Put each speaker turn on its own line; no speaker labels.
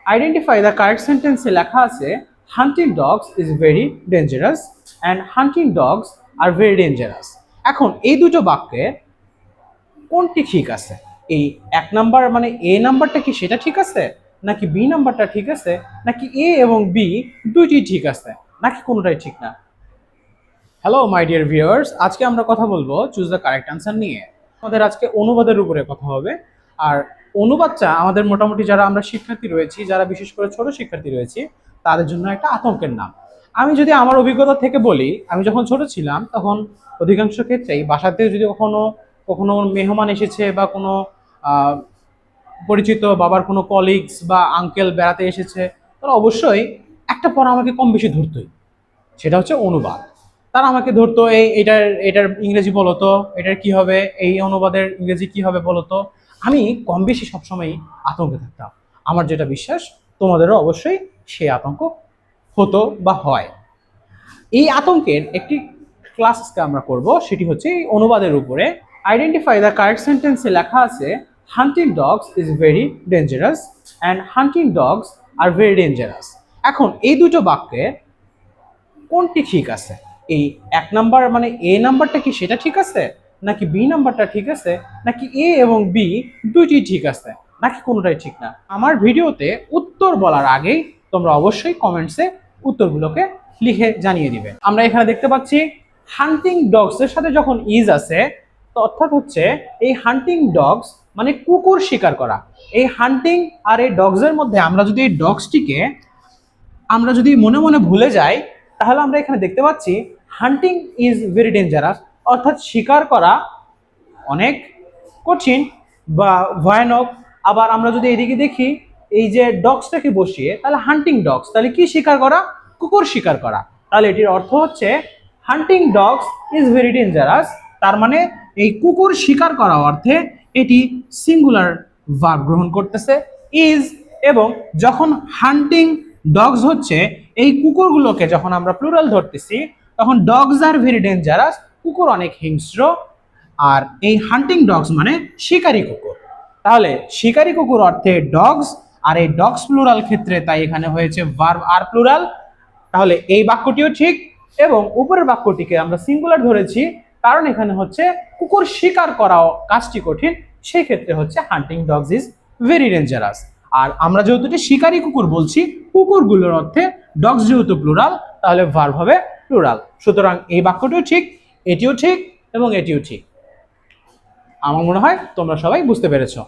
Identify the correct সেন্টেন্সে লেখা আছে হান্টিং dogs is very dangerous and hunting dogs are very dangerous. এখন এই দুটো বাক্যে কোনটি ঠিক আছে? এই এক নাম্বার মানে এ নাম্বারটা কি সেটা ঠিক আছে, নাকি বি নাম্বারটা ঠিক আছে, নাকি এ এবং বি দুইটি ঠিক আছে, নাকি কোনোটাই ঠিক না? হ্যালো মাই ডিয়ার ভিউয়ার্স, আজকে আমরা কথা বলবো চুজ দ্য কারেক্ট অ্যান্সার নিয়ে। আমাদের আজকে অনুবাদের উপরে কথা হবে। আর অনুবাদটা আমাদের মোটামুটি যারা আমরা শিক্ষার্থী রয়েছি, যারা বিশেষ করে ছোট শিক্ষার্থী রয়েছি, তাদের জন্য একটা আতঙ্কের নাম। আমি যদি আমার অভিজ্ঞতা থেকে বলি, আমি যখন ছোট ছিলাম তখন অধিকাংশ ক্ষেত্রেই বাসাতে যদি কখনো কখনো মেহমান এসেছে বা কোনো আহ, পরিচিত বাবার কোনো কলিগস বা আঙ্কেল বেড়াতে এসেছে, তারা অবশ্যই একটা পড়া আমাকে কম বেশি ধরতোই, সেটা হচ্ছে অনুবাদ। তারা আমাকে ধরতো, এটার এটার ইংরেজি বলো তো, এটার কি হবে, এই অনুবাদের ইংরেজি কি হবে বলো তো। আমি কম বেশি সবসময় আতঙ্কে থাকতাম। আমার যেটা বিশ্বাস, তোমাদেরও অবশ্যই সেই আতঙ্ক হতো বা হয়। এই আতঙ্কের একটি ক্লাস আজকে আমরা করব, সেটি হচ্ছে এই অনুবাদের উপরে। আইডেন্টিফাই দ্য কারেক্ট সেন্টেন্সে লেখা আছে হান্টিং dogs is very dangerous and hunting dogs are very dangerous. এখন এই দুটো বাক্যে কোনটি ঠিক আছে? এই এক নাম্বার মানে এ নাম্বারটা কি সেটা ঠিক আছে, নাকি বি নাম্বারটা ঠিক আছে, নাকি এ এবং বি দুইটি ঠিক আছে, নাকি কোনোটাই ঠিক না? আমার ভিডিওতে উত্তর বলার আগেই তোমরা অবশ্যই কমেন্টসে উত্তরগুলোকে লিখে জানিয়ে দিবে। আমরা এখানে দেখতে পাচ্ছি হান্টিং ডগস এর সাথে যখন ইজ আছে, তো অর্থাৎ হচ্ছে এই হান্টিং ডগস মানে কুকুর শিকার করা। এই হান্টিং আর এই ডগস এর মধ্যে আমরা যদি এই ডগসটিকে আমরা যদি মনে মনে ভুলে যাই, তাহলে আমরা এখানে দেখতে পাচ্ছি হান্টিং ইজ ভেরি ডেঞ্জারাস, অর্থাৎ শিকার করা অনেক কঠিন বা ভয়ানক। আবার আমরা যদি এদিকে দেখি, এই যে ডগসটাকে বসিয়ে, তাহলে হান্টিং ডগস, তাহলে কি শিকার করা? কুকুর শিকার করা। তাহলে এটির অর্থ হচ্ছে hunting dogs is very dangerous, তার মানে এই কুকুর শিকার করা অর্থে এটি সিঙ্গুলার ভার্ব গ্রহণ করতেছে ইজ। এবং যখন হান্টিং ডগস হচ্ছে এই কুকুরগুলোকে যখন আমরা প্লুরাল ধরতেছি, তখন ডগস আর ভেরি ডেঞ্জারাস, কুকুর অনেক হিংস্র। আর এই হান্টিং ডগস মানে শিকারী কুকুর। তাহলে শিকারী কুকুর অর্থে ডগস, আর এই ডগস প্লুরাল ক্ষেত্রে তাই এখানে হয়েছে ভার্ব আর প্লুরাল। তাহলে এই বাক্যটিও ঠিক, এবং উপরের বাক্যটিকে আমরা সিঙ্গুলার ধরেছি কারণ এখানে হচ্ছে কুকুর শিকার করা কাজটি কঠিন, সেই ক্ষেত্রে হচ্ছে hunting dogs is very dangerous. আর আমরা যেহেতু শিকারী কুকুর বলছি, কুকুরগুলোর অর্থে ডগস যেহেতু প্লুরাল, তাহলে ভার্ব হবে প্লুরাল। সুতরাং এই বাক্যটিও ঠিক, এটিও ঠিক এবং এটিও ঠিক। আমার মনে হয় তোমরা সবাই বুঝতে পেরেছো।